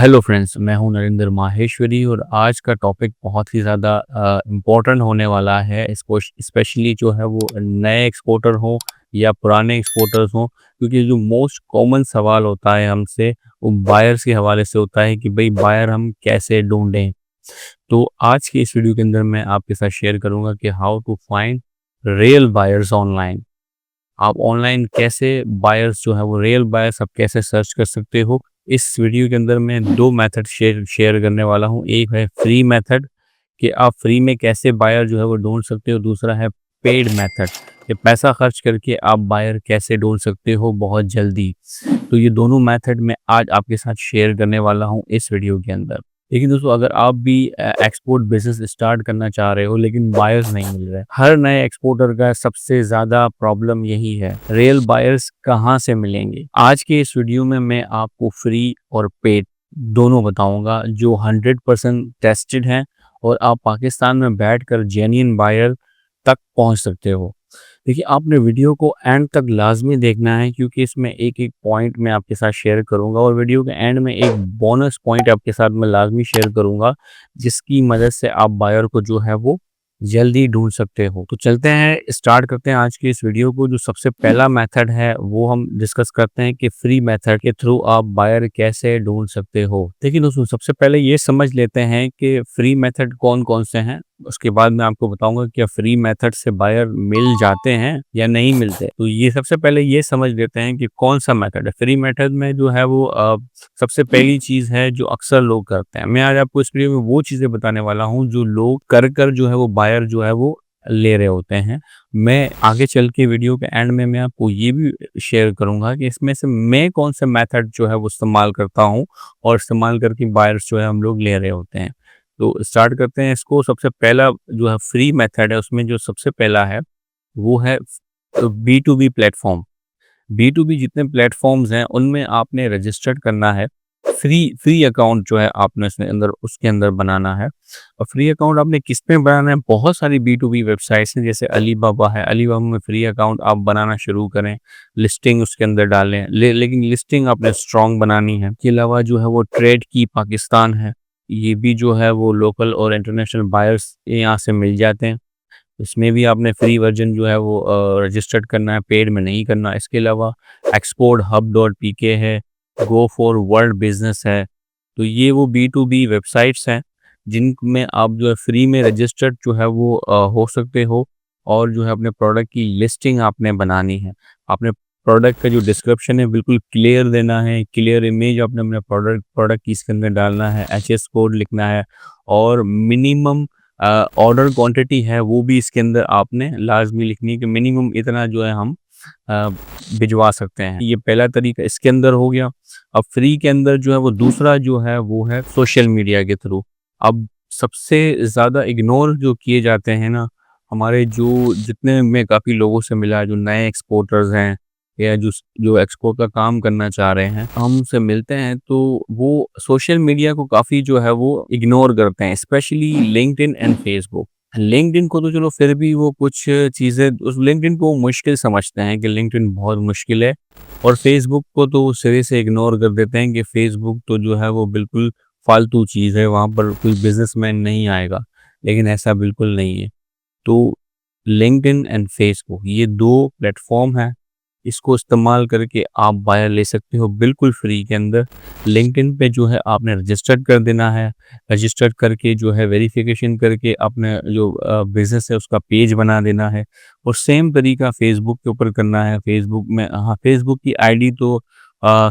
Hello friends, मैं हूं नरेंद्र माहेश्वरी और आज का टॉपिक बहुत ही ज़्यादा इम्पोर्टेंट होने वाला है। इसको स्पेशली जो है वो नए एक्सपोर्टर हों या पुराने एक्सपोर्टर्स हों, क्योंकि जो मोस्ट कॉमन सवाल होता है हमसे वो बायर्स के हवाले से होता है कि भाई बायर हम कैसे ढूंढें। तो आज की इस वीडियो के अंदर मैं आपके साथ शेयर करूंगा कि how to find real buyers online. आप ऑनलाइन कैसे बायर्स जो है वो रियल बायर्स आप कैसे सर्च कर सकते हो। इस वीडियो के अंदर मैं दो मेथड शेयर करने वाला हूँ। एक है फ्री मेथड कि आप फ्री में कैसे बायर जो है वो ढूंढ सकते हो। दूसरा है पेड मेथड कि पैसा खर्च करके आप बायर कैसे ढूंढ सकते हो बहुत जल्दी। तो ये दोनों मेथड मैं आज आपके साथ शेयर करने वाला हूँ इस वीडियो के अंदर। लेकिन दोस्तों, अगर आप भी एक्सपोर्ट बिजनेस स्टार्ट करना चाह रहे हो लेकिन बायर्स नहीं मिल रहे, हर नए एक्सपोर्टर का सबसे ज़्यादा प्रॉब्लम यही है, रियल बायर्स कहाँ से मिलेंगे। आज के इस वीडियो में मैं आपको फ्री और पेड दोनों बताऊंगा जो 100% टेस्टेड हैं और आप पाकिस्तान में बैठकर जेन्युइन बायर तक पहुंच सकते हो। देखिए, आपने वीडियो को एंड तक लाजमी देखना है क्योंकि इसमें एक एक पॉइंट मैं आपके साथ शेयर करूंगा और वीडियो के एंड में एक बोनस पॉइंट आपके साथ मैं लाजमी शेयर करूंगा जिसकी मदद से आप बायर को जो है वो जल्दी ढूंढ सकते हो। तो चलते हैं, स्टार्ट करते हैं आज की इस वीडियो को। जो सबसे पहला मेथड है वो हम डिस्कस करते हैं कि फ्री मेथड के थ्रू आप बायर कैसे ढूंढ सकते हो। देखिए दोस्तों, सबसे पहले ये समझ लेते हैं कि फ्री मेथड कौन कौन से हैं। उसके बाद मैं आपको बताऊंगा कि फ्री मेथड से बायर मिल जाते हैं या नहीं मिलते। तो ये सबसे पहले ये समझ लेते हैं कि कौन सा मेथड है। फ्री मेथड में जो है वो सबसे पहली चीज है जो अक्सर लोग करते हैं। मैं आज आपको इस वीडियो में वो चीजें बताने वाला हूँ जो लोग कर कर जो है वो बायर जो है वो ले रहे होते हैं। मैं आगे चल के वीडियो के एंड में मैं आपको ये भी शेयर करूंगा कि इसमें से मैं कौन सा मेथड जो है वो इस्तेमाल करता हूँ और इस्तेमाल करके बायर्स जो है हम लोग ले रहे होते हैं। तो स्टार्ट करते हैं इसको। सबसे पहला जो है फ्री मेथड है, उसमें जो सबसे पहला है वो है B2B प्लेटफॉर्म। B2B जितने प्लेटफॉर्म्स हैं उनमें आपने रजिस्टर्ड करना है। फ्री अकाउंट जो है आपने उसके अंदर बनाना है। और फ्री अकाउंट आपने किस में बनाना है, बहुत सारी B2B वेबसाइट्स हैं जैसे अलीबाबा है। अलीबाबा में फ्री अकाउंट आप बनाना शुरू करें, लिस्टिंग उसके अंदर डालें। लेकिन लिस्टिंग आपने स्ट्रॉन्ग बनानी है। इसके अलावा जो है वो ट्रेड की पाकिस्तान है, ये भी जो है वो लोकल और इंटरनेशनल बायर्स यहाँ से मिल जाते हैं। इसमें भी आपने फ्री वर्जन जो है वो रजिस्टर्ड करना है, पेड में नहीं करना। इसके अलावा एक्सपोर्ट हब डॉट पीके है, गो फॉर वर्ल्ड बिजनेस है। तो ये वो B2B वेबसाइट्स हैं जिनमें आप जो है फ्री में रजिस्टर्ड जो है वो हो सकते हो। और जो है अपने प्रोडक्ट की लिस्टिंग आपने बनानी है। आपने प्रोडक्ट का जो डिस्क्रिप्शन है बिल्कुल क्लियर देना है, क्लियर इमेज आपने अपने प्रोडक्ट की इसके अंदर डालना है, HS कोड लिखना है और मिनिमम ऑर्डर क्वांटिटी है वो भी इसके अंदर आपने लाजमी लिखनी है कि मिनिमम इतना जो है हम अ, भिजवा सकते हैं। ये पहला तरीका इसके अंदर हो गया। अब फ्री के अंदर जो है वो दूसरा जो है वो है सोशल मीडिया के थ्रू। अब सबसे ज़्यादा इग्नोर जो किए जाते हैं ना, हमारे जो जितने मैं काफ़ी लोगों से मिला है जो नए एक्सपोर्टर्स हैं या जो जो एक्सपोर्ट का काम करना चाह रहे हैं, हम उनसे मिलते हैं तो वो सोशल मीडिया को काफ़ी जो है वो इग्नोर करते हैं, specially LinkedIn and Facebook. LinkedIn को तो चलो फिर भी वो कुछ चीज़ें, उस लिंक्डइन को मुश्किल समझते हैं कि लिंक्डइन बहुत मुश्किल है। और फेसबुक को तो वो सिरे से इग्नोर कर देते हैं कि फेसबुक तो जो है वो बिल्कुल फालतू चीज़ है, वहाँ पर कोई बिजनेसमैन नहीं आएगा। लेकिन ऐसा बिल्कुल नहीं है। तो लिंक्डइन एंड फेसबुक ये दो प्लेटफॉर्म हैं, इसको इस्तेमाल करके आप बायर ले सकते हो बिल्कुल फ्री के अंदर। लिंक्डइन पे जो है आपने रजिस्टर कर देना है। रजिस्टर करके जो है वेरिफिकेशन करके अपने जो बिजनेस है उसका पेज बना देना है। और सेम तरीका फेसबुक के ऊपर करना है। फेसबुक में, हाँ, फेसबुक की आईडी तो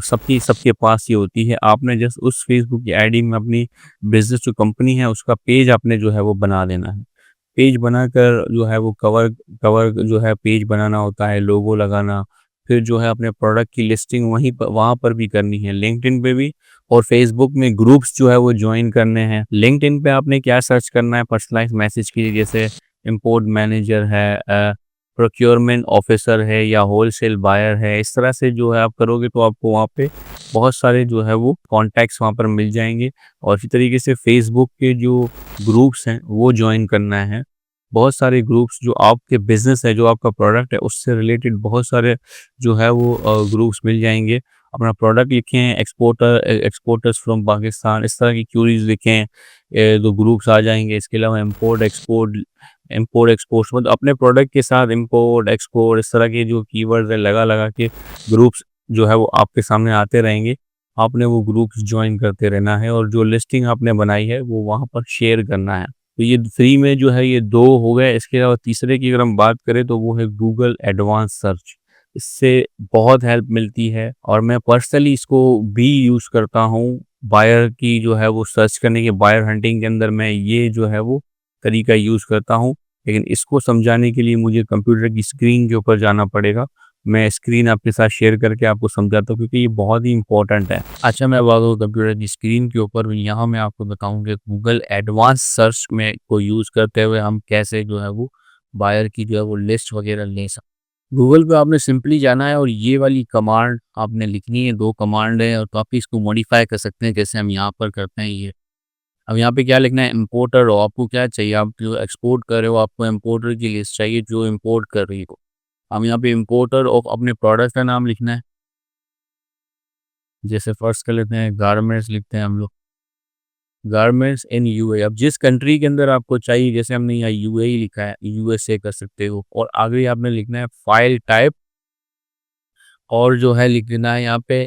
सबकी सबके पास ही होती है। आपने जस्ट उस फेसबुक की आईडी में अपनी बिजनेस जो कंपनी है उसका पेज आपने जो है वो बना देना है। पेज बनाकर जो है वो कवर कवर जो है पेज बनाना होता है, लोगो लगाना। फिर जो है अपने प्रोडक्ट की लिस्टिंग वहीं पर वहाँ पर भी करनी है, लिंक्डइन पे भी। और फेसबुक में ग्रुप्स जो है वो ज्वाइन करने हैं। लिंक्डइन पे आपने क्या सर्च करना है, पर्सनलाइज मैसेज के लिए, जैसे इंपोर्ट मैनेजर है, प्रोक्योरमेंट ऑफिसर है या होलसेल बायर है। इस तरह से जो है आप करोगे तो आपको वहाँ पे बहुत सारे जो है वो कॉन्टैक्ट्स वहाँ पर मिल जाएंगे। और इसी तरीके से फेसबुक के जो ग्रुप्स हैं वो ज्वाइन करना है। बहुत सारे ग्रुप्स जो आपके बिजनेस है, जो आपका प्रोडक्ट है उससे रिलेटेड बहुत सारे जो है वो ग्रुप्स मिल जाएंगे। अपना प्रोडक्ट लिखें, एक्सपोर्टर्स फ्रॉम पाकिस्तान, इस तरह की क्यूरीज लिखें, तो ग्रुप्स आ जाएंगे। इसके अलावा इम्पोर्ट एक्सपोर्ट, मतलब अपने प्रोडक्ट के साथ इम्पोर्ट एक्सपोर्ट इस तरह के जो कीवर्ड्स है लगा लगा के ग्रुप्स जो है वो आपके सामने आते रहेंगे। आपने वो ग्रुप्स ज्वाइन करते रहना है और जो लिस्टिंग आपने बनाई है वो वहाँ पर शेयर करना है। तो ये फ्री में जो है ये 2 हो गए। इसके अलावा तीसरे की अगर हम बात करें तो वो है गूगल एडवांस सर्च। इससे बहुत हेल्प मिलती है और मैं पर्सनली इसको भी यूज़ करता हूँ। बायर की जो है वो सर्च करने के, बायर हंटिंग के अंदर मैं ये जो है वो तरीका यूज़ करता हूँ। लेकिन इसको समझाने के लिए मुझे कंप्यूटर की स्क्रीन के ऊपर जाना पड़ेगा। मैं स्क्रीन आपके साथ शेयर करके आपको समझाता हूँ क्योंकि ये बहुत ही इम्पोर्टेंट है। अच्छा, मैं अब आ गया कंप्यूटर की स्क्रीन के ऊपर। यहाँ मैं आपको बताऊँगा गूगल एडवांस सर्च में को यूज़ करते हुए हम कैसे जो है वो बायर की जो है वो लिस्ट वगैरह ले सकते। गूगल पे आपने सिंपली जाना है और ये वाली कमांड आपने लिखनी है। 2 कमांड है और काफ़ी इसको मॉडिफाई कर सकते हैं जैसे हम यहाँ पर करते हैं ये। अब यहाँ पे क्या लिखना है, इम्पोर्टर हो, आपको क्या चाहिए, आप जो एक्सपोर्ट कर रहे हो आपको इम्पोर्टर की लिस्ट चाहिए जो इम्पोर्ट कर रही हो। हम यहाँ पे इम्पोर्टर ऑफ अपने प्रोडक्ट का नाम लिखना है। जैसे फर्स्ट कर लेते हैं गारमेंट्स, लिखते हैं हम लोग गारमेंट्स इन यूए। अब जिस कंट्री के अंदर आपको चाहिए, जैसे हमने यहाँ यूएई लिखा है, यूएसए कर सकते हो। और आगे आपने लिखना है फाइल टाइप, और जो है लिख देना है यहाँ पे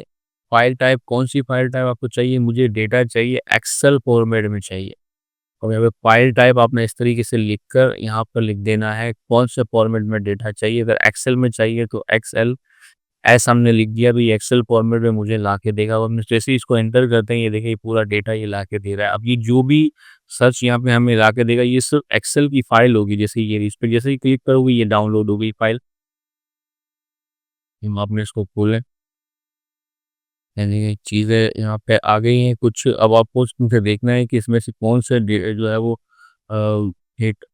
फाइल टाइप। कौन सी फाइल टाइप आपको चाहिए, मुझे डेटा चाहिए एक्सेल फॉर्मेट में चाहिए। और यहाँ पे फाइल टाइप आपने इस तरीके से लिखकर यहाँ पर लिख देना है कौन से फॉर्मेट में डेटा चाहिए। अगर एक्सेल में चाहिए तो एक्सएल, एस हमने लिख दिया तो ये एक्सेल फॉर्मेट में मुझे ला के देगा। और हम जैसे ही इसको एंटर करते हैं ये देखिए ये पूरा डेटा ये ला के दे रहा है। अब ये जो भी सर्च यहाँ पे हमें ला के देगा ये सिर्फ एक्सेल की फाइल होगी। जैसे ये इस पर जैसे ही क्लिक करोगे ये डाउनलोड हो गई फाइल। हम आपने इसको खोलें, यानी चीज़ें यहाँ पे आ गई हैं कुछ। अब आपको मुझे देखना है कि इसमें से कौन से जो है वो हिट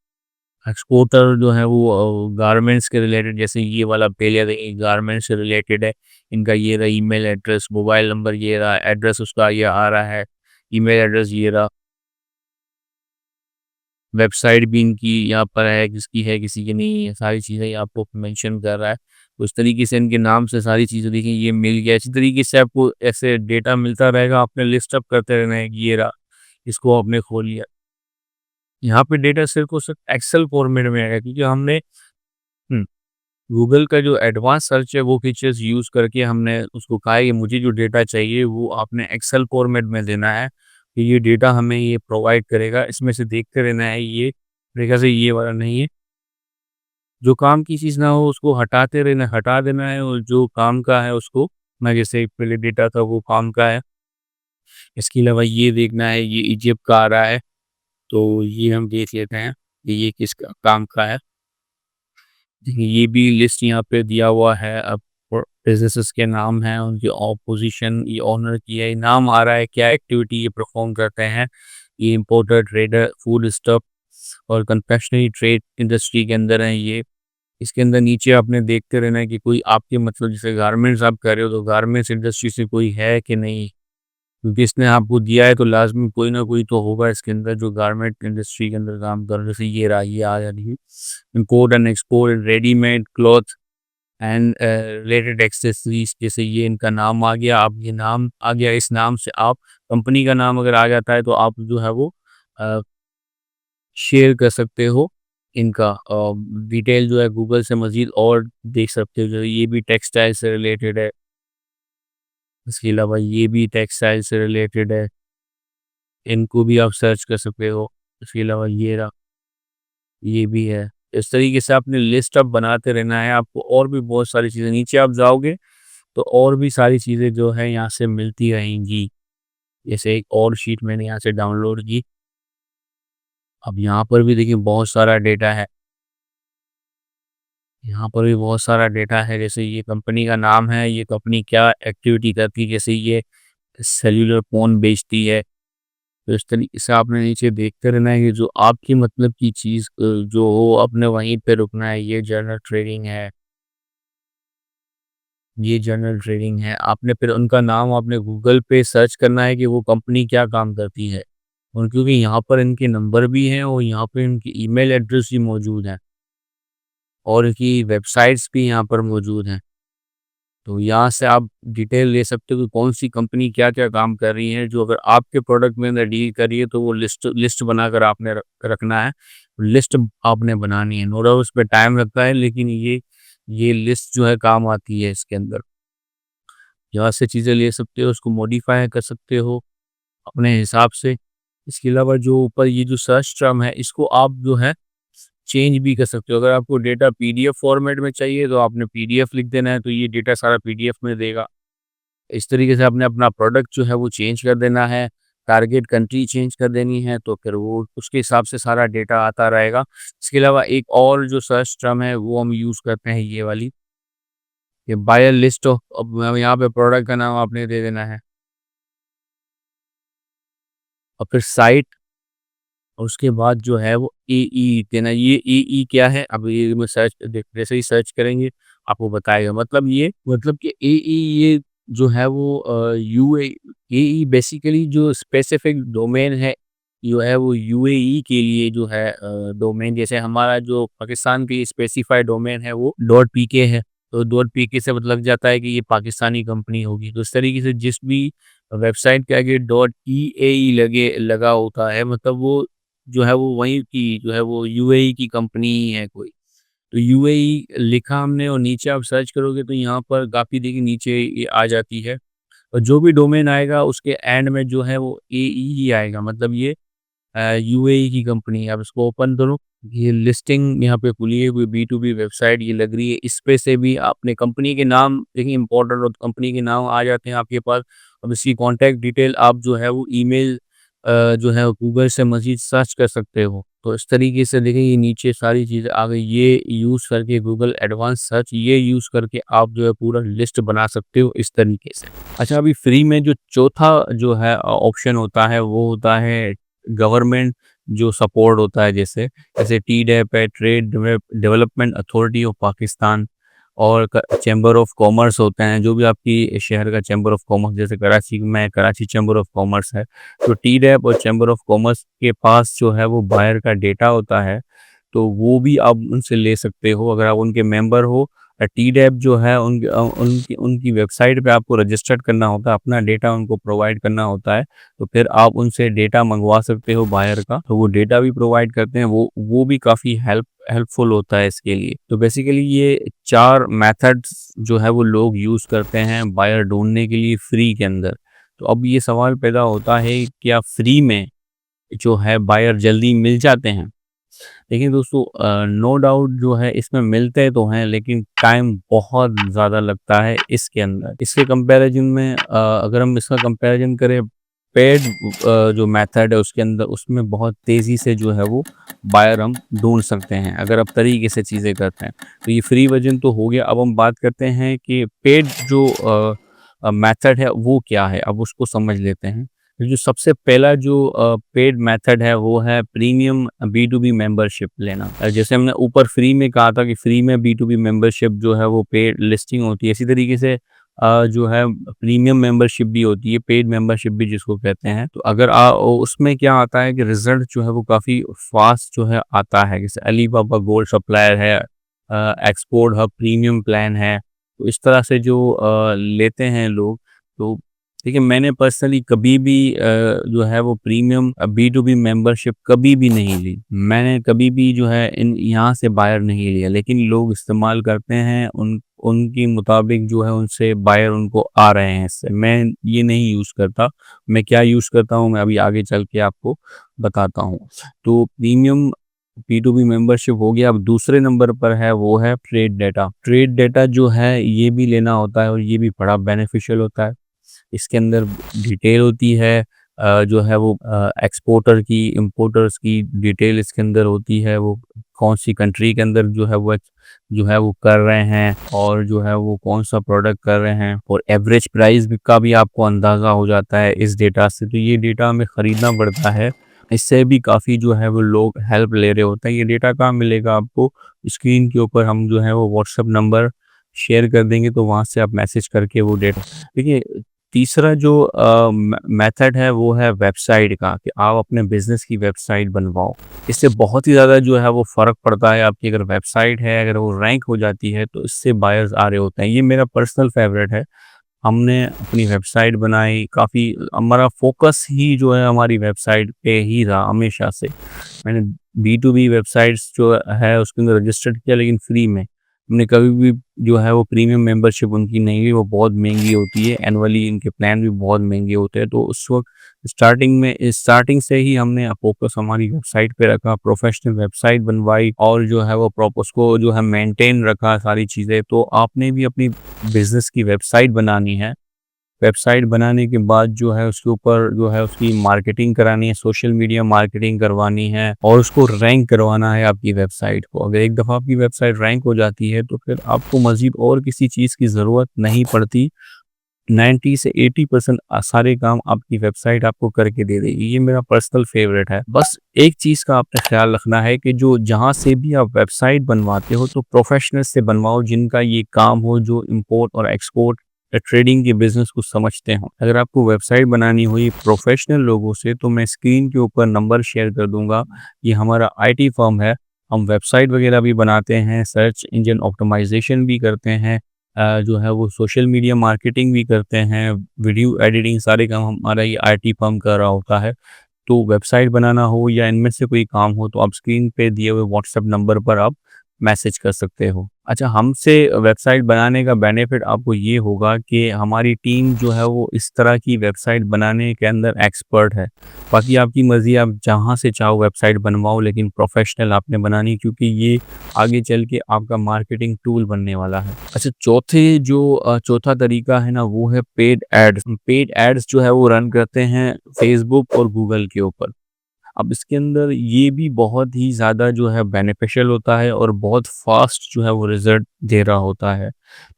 एक्सपोर्टर जो है वो गारमेंट्स के रिलेटेड, जैसे ये वाला पहले देखिए गारमेंट्स से रिलेटेड है। इनका ये रहा ईमेल एड्रेस, मोबाइल नंबर ये रहा, एड्रेस उसका ये आ रहा है, ईमेल एड्रेस ये रहा, वेबसाइट भी इनकी यहाँ पर है, किसकी है किसी की नहीं है, सारी चीज़ें ये आपको मेंशन कर रहा है। उस तरीके से इनके नाम से सारी चीज़ें देखिए ये मिल गया। इसी तरीके से आपको ऐसे डेटा मिलता रहेगा, आपने लिस्ट अप करते रहना है कि ये रहा, इसको आपने खोल लिया। यहाँ पे डेटा सिर्फ और सिर्फ एक्सेल फॉर्मेट में आएगा क्योंकि हमने गूगल का जो एडवांस सर्च है वो फीचर्स यूज़ करके हमने उसको कहा है कि मुझे जो डेटा चाहिए वो आपने एक्सेल फॉर्मेट में देना है, कि ये डेटा हमें ये प्रोवाइड करेगा। इसमें से देखते रहना है, ये तरीक़ा से ये वाला नहीं है। जो काम की चीज़ ना हो उसको हटाते रहना, हटा देना है, और जो काम का है उसको, मैं जैसे पहले डेटा था वो काम का है। इसके अलावा ये देखना है, ये इजिप्ट का आ रहा है, तो ये हम देख लेते हैं कि ये किस काम का है। देखिए ये भी लिस्ट यहाँ पे दिया हुआ है। अब बिजनेसेस के नाम हैं, उनकी ऑपोजिशन, ये ऑनर की है, नाम आ रहा है, क्या एक्टिविटी ये परफॉर्म करते हैं। ये इम्पोर्टर, ट्रेडर, फूड स्टॉक और कन्फेक्शनरी ट्रेड इंडस्ट्री के अंदर है ये। इसके अंदर नीचे आपने देखते रहना है कि कोई आपके, मतलब जैसे गारमेंट्स आप कर रहे हो तो गारमेंट्स इंडस्ट्री से कोई है कि नहीं, क्योंकि इसने आपको दिया है तो लाजमी कोई ना कोई तो होगा इसके अंदर जो गारमेंट इंडस्ट्री के अंदर काम कर रहा है। जैसे ये रहा, ये आ रही है import and export readymade cloth and related accessories. जैसे ये इनका नाम आ गया, अब ये नाम आ गया, इस नाम से आप, कंपनी का नाम अगर आ जाता है तो आप जो है वो शेयर कर सकते हो इनका डिटेल जो है गूगल से मज़ीद और देख सकते हो। जो ये भी टेक्सटाइल से रिलेटेड है, इसके अलावा ये भी टेक्सटाइल से रिलेटेड है, इनको भी आप सर्च कर सकते हो। इसके अलावा ये रहा, ये भी है। इस तरीके से आपने लिस्ट अप बनाते रहना है, आपको और भी बहुत सारी चीज़ें, नीचे आप जाओगे तो और भी सारी चीज़ें जो है यहाँ से मिलती रहेंगी। जैसे एक और शीट मैंने यहाँ से डाउनलोड की। अब यहाँ पर भी देखिए बहुत सारा डेटा है, यहाँ पर भी बहुत सारा डेटा है। जैसे ये कंपनी का नाम है, ये कंपनी क्या एक्टिविटी करती है, जैसे ये सेल्युलर फ़ोन बेचती है। तो इस तरीके से आपने नीचे देखते रहना है कि जो आपकी मतलब की चीज़ जो हो आपने वहीं पे रुकना है। ये जनरल ट्रेडिंग है, ये जनरल ट्रेडिंग है। आपने फिर उनका नाम आपने गूगल पे सर्च करना है कि वो कंपनी क्या काम करती है। और क्योंकि यहाँ पर इनके नंबर भी हैं और यहाँ पे इनकी ईमेल एड्रेस भी मौजूद हैं और इनकी वेबसाइट्स भी यहाँ पर मौजूद हैं। तो यहाँ से आप डिटेल ले सकते हो कि कौन सी कंपनी क्या-क्या काम कर रही है, जो अगर आपके प्रोडक्ट में अंदर डील कर रही है, तो वो लिस्ट लिस्ट बनाकर आपने रखना है। लिस्ट आपने बनानी है। नो डाउट उसपे टाइम लगता है, लेकिन ये लिस्ट जो है काम आती है इसके अंदर। यहाँ से चीज़ें ले सकते हो, उसको मॉडिफ़ाई कर सकते हो अपने हिसाब से। इसके अलावा जो ऊपर ये जो सर्च टर्म है, इसको आप जो है चेंज भी कर सकते हो। अगर आपको डेटा पीडीएफ फॉर्मेट में चाहिए, तो आपने पीडीएफ लिख देना है, तो ये डेटा सारा पीडीएफ में देगा। इस तरीके से आपने अपना प्रोडक्ट जो है वो चेंज कर देना है, टारगेट कंट्री चेंज कर देनी है, तो फिर वो उसके हिसाब से सारा डेटा आता रहेगा। इसके अलावा एक और जो सर्च टर्म है, वो हम यूज़ करते हैं ये वाली, ये बायर लिस्ट ऑफ। अब यहाँ पे प्रोडक्ट का नाम आपने दे देना है और फिर साइट, और उसके बाद जो है वो एई देना। ये एई क्या है? अब ये में सर्च जैसे ही सर्च करेंगे आपको बताएगा। मतलब कि एई ये जो है वो यूए एई बेसिकली जो स्पेसिफिक डोमेन है, जो है वो यूएई के लिए जो है डोमेन, जैसे हमारा जो पाकिस्तान के लिए स्पेसिफाइड डोमेन है वो डॉट पीके है। तो डॉट पीके से मतलब लग जाता है कि ये पाकिस्तानी कंपनी होगी। तो इस तरीके से जिस भी वेबसाइट के आगे डॉट ईएई लगा होता है, मतलब वो जो है वो वहीं की जो है वो यूएई की कंपनी ही है कोई। तो यूएई लिखा हमने और नीचे आप सर्च करोगे तो यहाँ पर काफ़ी देखिए नीचे ये आ जाती है, और जो भी डोमेन आएगा उसके एंड में जो है वो एई ही आएगा, मतलब ये यूएई की कंपनी है। आप इसको ओपन करो, ये लिस्टिंग यहाँ पे खुली है, कोई बी टू बी वेबसाइट ये लग रही है। इस पे से भी आपने कंपनी के नाम देखिए इंपॉर्टेंट, और कंपनी के नाम आ जाते हैं आपके पास। अब इसकी कॉन्टैक्ट डिटेल आप जो है वो ईमेल जो है गूगल से मज़ीद सर्च कर सकते हो। तो इस तरीके से देखिए ये नीचे सारी चीज़ें आ गई। ये यूज़ करके गूगल एडवांस सर्च ये यूज़ करके आप जो है पूरा लिस्ट बना सकते हो इस तरीके से। अच्छा, अभी फ्री में जो चौथा जो है ऑप्शन होता है वो होता है गवर्नमेंट जो सपोर्ट होता है, जैसे जैसे टीडैप है, trade development authority of Pakistan, और चैम्बर ऑफ कॉमर्स होते हैं, जो भी आपकी शहर का चैम्बर ऑफ कॉमर्स, जैसे कराची में कराची चैम्बर ऑफ कॉमर्स है। तो टीडैप और चैम्बर ऑफ कॉमर्स के पास जो है वो बायर का डेटा होता है, तो वो भी आप उनसे ले सकते हो अगर आप उनके मेंबर हो। टीडैप जो है उनकी उनकी वेबसाइट पे आपको रजिस्टर्ड करना होता है, अपना डेटा उनको प्रोवाइड करना होता है, तो फिर आप उनसे डेटा मंगवा सकते हो बायर का, तो वो डेटा भी प्रोवाइड करते हैं, वो भी काफ़ी हेल्पफुल होता है इसके लिए। तो बेसिकली ये 4 मेथड्स जो है वो लोग यूज़ करते हैं बायर ढूँढने के लिए फ्री के अंदर। तो अब ये सवाल पैदा होता है, क्या फ्री में जो है बायर जल्दी मिल जाते हैं? देखिए दोस्तों, नो डाउट जो है इसमें मिलते तो हैं, लेकिन टाइम बहुत ज़्यादा लगता है इसके अंदर। इसके कंपैरिजन में अगर हम इसका कंपैरिजन करें पेड जो मेथड है उसके अंदर, उसमें बहुत तेज़ी से जो है वो बायर हम ढूँढ सकते हैं, अगर आप तरीके से चीज़ें करते हैं। तो ये फ्री वर्ज़न तो हो गया, अब हम बात करते हैं कि पेड जो मेथड है वो क्या है? अब उसको समझ लेते हैं। जो सबसे पहला जो पेड मेथड है वो है premium B to B membership लेना। जैसे हमने ऊपर फ्री में कहा था कि फ्री में बी टू बी मेंबरशिप जो है वो पेड लिस्टिंग होती है, इसी तरीके से जो है प्रीमियम मेंबरशिप भी होती है, पेड मेंबरशिप भी जिसको कहते हैं। तो अगर उसमें क्या आता है कि रिजल्ट जो है वो काफ़ी फास्ट जो है आता है, जैसे अलीबाबा गोल्ड सप्लायर है, एक्सपोर्ट हब प्रीमियम प्लान है, तो इस तरह से जो लेते हैं लोग। तो देखिए मैंने पर्सनली कभी भी जो है वो premium B to B membership कभी भी नहीं ली। मैंने कभी भी जो है इन यहाँ से बायर नहीं लिया, लेकिन लोग इस्तेमाल करते हैं, उनके मुताबिक जो है उनसे बायर उनको आ रहे हैं इससे। मैं ये नहीं यूज़ करता। मैं क्या यूज़ करता हूँ मैं अभी आगे चल के आपको बताता हूँ। तो premium B to B membership हो गया। अब दूसरे नंबर पर है वो है ट्रेड डेटा। ट्रेड डेटा जो है ये भी लेना होता है और ये भी बड़ा बेनिफिशियल होता है। इसके अंदर डिटेल होती है जो है वो एक्सपोर्टर की, इंपोर्टर्स की डिटेल इसके अंदर होती है, वो कौन सी कंट्री के अंदर जो है वो कर रहे हैं, और जो है वो कौन सा प्रोडक्ट कर रहे हैं, और एवरेज प्राइस का भी आपको अंदाज़ा हो जाता है इस डेटा से। तो ये डेटा हमें ख़रीदना पड़ता है, इससे भी काफ़ी जो है वो लोग हेल्प ले रहे होते हैं। ये डेटा कहाँ मिलेगा आपको? स्क्रीन के ऊपर हम जो है वो व्हाट्सएप नंबर शेयर कर देंगे, तो वहाँ से आप मैसेज करके वो डेटा देखिए। तीसरा जो मेथड है वो है वेबसाइट का, कि आप अपने बिज़नेस की वेबसाइट बनवाओ। इससे बहुत ही ज़्यादा जो है वो फ़र्क पड़ता है। आपकी अगर वेबसाइट है, अगर वो रैंक हो जाती है तो इससे बायर्स आ रहे होते हैं। ये मेरा पर्सनल फ़ेवरेट है। हमने अपनी वेबसाइट बनाई, काफ़ी हमारा फ़ोकस ही जो है हमारी वेबसाइट पे ही रहा हमेशा से। मैंने बी2बी वेबसाइट्स जो है उसके अंदर रजिस्टर्ड किया, लेकिन फ्री में। हमने कभी भी जो है वो प्रीमियम मेंबरशिप उनकी नहीं ली, वो बहुत महंगी होती है। एनुअली इनके प्लान भी बहुत महंगे होते हैं। तो उस वक्त स्टार्टिंग से ही हमने फोकस हमारी वेबसाइट पे रखा, प्रोफेशनल वेबसाइट बनवाई और जो है वो उसको जो है मेंटेन रखा सारी चीज़ें। तो आपने भी अपनी बिजनेस की वेबसाइट बनानी है। वेबसाइट बनाने के बाद जो है उसके ऊपर जो है उसकी मार्केटिंग करानी है, सोशल मीडिया मार्केटिंग करवानी है और उसको रैंक करवाना है आपकी वेबसाइट को। अगर एक दफ़ा आपकी वेबसाइट रैंक हो जाती है तो फिर आपको मज़ीद और किसी चीज़ की ज़रूरत नहीं पड़ती। 90 से 80% सारे काम आपकी वेबसाइट आपको करके दे देगी। ये मेरा पर्सनल फ़ेवरेट है। बस एक चीज़ का आपने ख़्याल रखना है कि जो जहाँ से भी आप वेबसाइट बनवाते हो तो प्रोफ़ेशनल से बनवाओ, जिनका ये काम हो, जो इम्पोर्ट और एक्सपोर्ट या ट्रेडिंग के बिज़नेस को समझते हों। अगर आपको वेबसाइट बनानी हुई प्रोफ़ेशनल लोगों से तो मैं स्क्रीन के ऊपर नंबर शेयर कर दूँगा। ये हमारा आईटी फ़र्म है। हम वेबसाइट वग़ैरह भी बनाते हैं, सर्च इंजन ऑप्टिमाइज़ेशन भी करते हैं। जो है वो सोशल मीडिया मार्केटिंग भी करते हैं, वीडियो एडिटिंग, सारे काम हमारा ये आईटी फर्म कर रहा होता है। तो वेबसाइट बनाना हो या इनमें से कोई काम हो तो आप स्क्रीन पे दिए हुए व्हाट्सएप नंबर पर आप मैसेज कर सकते हो। अच्छा, हमसे वेबसाइट बनाने का बेनिफिट आपको ये होगा कि हमारी टीम जो है वो इस तरह की वेबसाइट बनाने के अंदर एक्सपर्ट है। बाकी आपकी मर्ज़ी, आप जहाँ से चाहो वेबसाइट बनवाओ, लेकिन प्रोफ़ेशनल आपने बनानी, क्योंकि ये आगे चल के आपका मार्केटिंग टूल बनने वाला है। अच्छा, चौथा तरीका है ना वो है पेड एड्स। पेड एड्स जो है वो रन करते हैं फ़ेसबुक और गूगल के ऊपर। अब इसके अंदर ये भी बहुत ही ज़्यादा जो है बेनिफिशियल होता है और बहुत फ़ास्ट जो है वो रिज़ल्ट दे रहा होता है।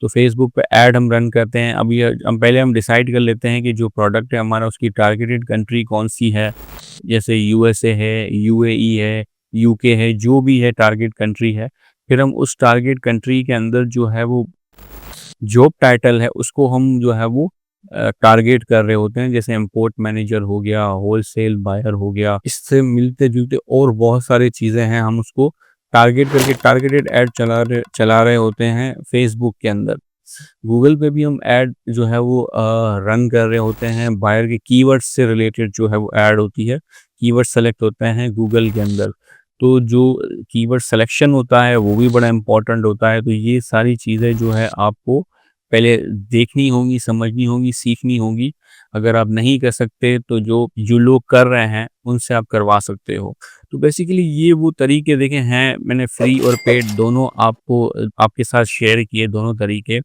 तो फ़ेसबुक पे ऐड हम रन करते हैं। अब ये हम डिसाइड कर लेते हैं कि जो प्रोडक्ट है हमारा उसकी टारगेटेड कंट्री कौन-सी है। जैसे यूएसए है, यूएई है, यूके है, जो भी है टारगेट कंट्री है। फिर हम उस टारगेट कंट्री के अंदर जो है वो जॉब टाइटल है उसको हम जो है वो टारगेट कर रहे होते हैं। जैसे इम्पोर्ट मैनेजर हो गया, होलसेल बायर हो गया, इससे मिलते-जुलते और बहुत सारी चीज़ें हैं। हम उसको टारगेट करके टारगेटेड ऐड चला रहे होते हैं फेसबुक के अंदर। गूगल पे भी हम ऐड जो है वो रन कर रहे होते हैं। बायर के कीवर्ड्स से रिलेटेड जो है वो ऐड होती है। कीवर्ड सेलेक्ट होते हैं गूगल के अंदर। तो जो कीवर्ड सिलेक्शन होता है वो भी बड़ा इम्पोर्टेंट होता है। तो ये सारी चीज़ें जो है आपको पहले देखनी होंगी, समझनी होंगी, सीखनी होंगी। अगर आप नहीं कर सकते तो जो जो लोग कर रहे हैं उनसे आप करवा सकते हो। तो बेसिकली ये वो तरीके देखे हैं, मैंने फ्री और पेड दोनों आपको आपके साथ शेयर किए दोनों तरीके।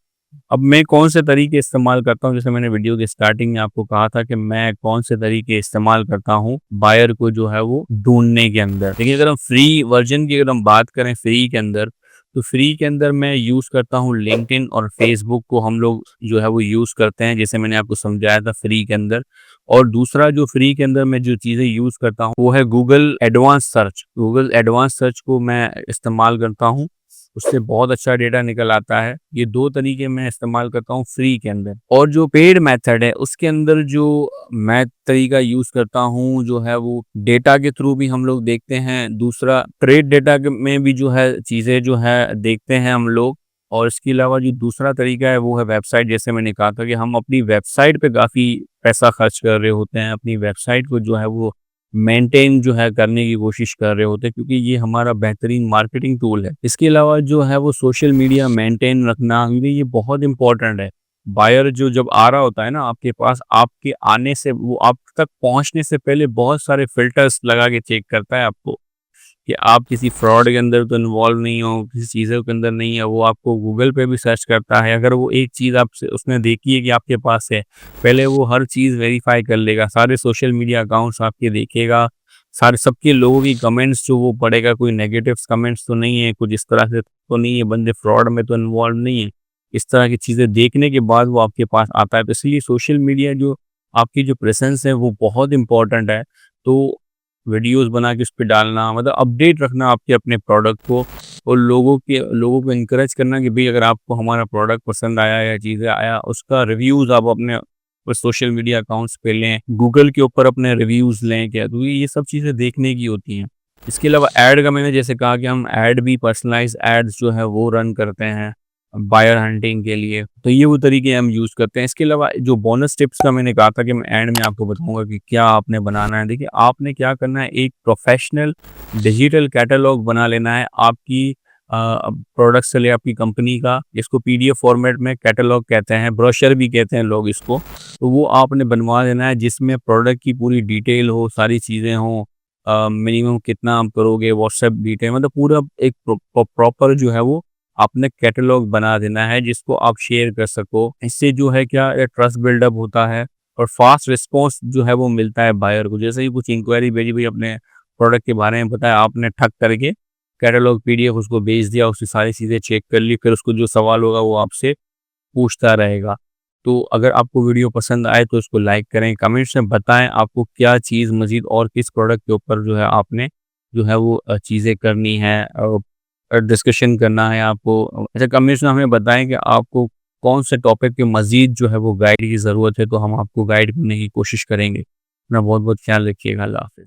अब मैं कौन से तरीके इस्तेमाल करता हूँ, जैसे मैंने वीडियो के स्टार्टिंग में आपको कहा था कि मैं कौन से तरीके इस्तेमाल करता हूँ बायर को जो है वो ढूँढने के अंदर। देखिए, अगर हम फ्री वर्ज़न की अगर हम बात करें फ्री के अंदर, तो फ्री के अंदर मैं यूज़ करता हूँ लिंक्डइन और फ़ेसबुक को हम लोग जो है वो यूज़ करते हैं, जैसे मैंने आपको समझाया था फ्री के अंदर। और दूसरा जो फ्री के अंदर मैं जो चीज़ें यूज़ करता हूँ वो है Google advance search. Google advance search को मैं इस्तेमाल करता हूँ, उससे बहुत अच्छा डेटा निकल आता है। ये 2 तरीके मैं इस्तेमाल करता हूँ फ्री के अंदर। और जो पेड मेथड है उसके अंदर जो मैं तरीका यूज़ करता हूँ जो है वो डेटा के थ्रू भी हम लोग देखते हैं। दूसरा ट्रेड डेटा के में भी जो है चीज़ें जो है देखते हैं हम लोग। और इसके अलावा जो दूसरा तरीका है वो है वेबसाइट। जैसे मैंने कहा था कि हम अपनी वेबसाइट पे काफ़ी पैसा खर्च कर रहे होते हैं। अपनी वेबसाइट को जो है वो मेंटेन जो है करने की कोशिश कर रहे होते हैं, क्योंकि ये हमारा बेहतरीन मार्केटिंग टूल है। इसके अलावा जो है वो सोशल मीडिया मेंटेन रखना, क्योंकि ये बहुत इंपॉर्टेंट है। बायर जो जब आ रहा होता है ना आपके पास, आपके आने से वो आप तक पहुंचने से पहले बहुत सारे फिल्टर्स लगा के चेक करता है आपको, कि आप किसी फ्रॉड के अंदर तो इन्वॉल्व नहीं हो, किसी चीज़ों के अंदर नहीं है। वो आपको गूगल पे भी सर्च करता है। अगर वो एक चीज़ आपसे उसने देखी है कि आपके पास है, पहले वो हर चीज़ वेरीफाई कर लेगा। सारे सोशल मीडिया अकाउंट्स आपके देखेगा, सारे सबके लोगों की कमेंट्स जो वो पढ़ेगा, कोई नेगेटिव कमेंट्स तो नहीं है, कुछ इस तरह से तो नहीं है, बंदे फ्रॉड में तो इन्वॉल्व नहीं है। इस तरह की चीज़ें देखने के बाद वो आपके पास आता है। तो इसलिए सोशल मीडिया जो आपकी जो प्रेज़ेंस है वो बहुत इम्पोर्टेंट है। तो वीडियोज़ बना के उसपे डालना, मतलब अपडेट रखना आपके अपने प्रोडक्ट को, और लोगों को एनकरेज करना कि भई अगर आपको हमारा प्रोडक्ट पसंद आया या चीज़ें आया, उसका रिव्यूज़ आप अपने ऊपर सोशल मीडिया अकाउंट्स पे लें, गूगल के ऊपर अपने रिव्यूज़ लें क्या, तो ये सब चीज़ें देखने की होती हैं। इसके अलावा ऐड का मैंने जैसे कहा कि हम ऐड भी पर्सनलाइज़ एड्स जो है वो रन करते हैं बायर हंटिंग के लिए, तो ये वो तरीके हम यूज़ करते हैं। इसके अलावा जो बोनस टिप्स का मैंने कहा था कि मैं एंड में आपको बताऊँगा कि क्या आपने बनाना है। देखिए, आपने क्या करना है, एक प्रोफ़ेशनल डिजिटल कैटलॉग बना लेना है आपकी प्रोडक्ट्स के लिए, आपकी कंपनी का, इसको पीडीएफ फॉर्मेट में कैटलॉग कहते हैं, ब्रोशर भी कहते हैं लोग इसको। तो वो आपने बनवा लेना है जिसमें प्रोडक्ट की पूरी डिटेल हो, सारी चीज़ें हों, मिनिमम कितना आप करोगे, व्हाट्सएप डिटेल, मतलब पूरा एक प्रॉपर जो है वो आपने कैटलॉग बना देना है जिसको आप शेयर कर सको। इससे जो है क्या ट्रस्ट बिल्डअप होता है और फास्ट रिस्पॉन्स जो है वो मिलता है बायर को। जैसे ही कुछ इंक्वायरी भेजी, भाई अपने प्रोडक्ट के बारे में बताया, आपने ठक करके कैटलॉग पीडीएफ उसको भेज दिया, उसकी सारी चीज़ें चेक कर ली, फिर उसको जो सवाल होगा वो आपसे पूछता रहेगा। तो अगर आपको वीडियो पसंद आए तो इसको लाइक करें, कमेंट्स में बताएँ आपको क्या चीज़ मज़ीद और किस प्रोडक्ट के ऊपर जो है आपने जो है वो चीज़ें करनी है, डिस्कशन करना है आपको। अच्छा, कमेंट्स में हमें बताएँ कि आपको कौन से टॉपिक पे मज़ीद जो है वो गाइड की ज़रूरत है, तो हम आपको गाइड करने की कोशिश करेंगे। अपना बहुत-बहुत ख्याल रखिएगा। अल्लाह हाफ़िज़।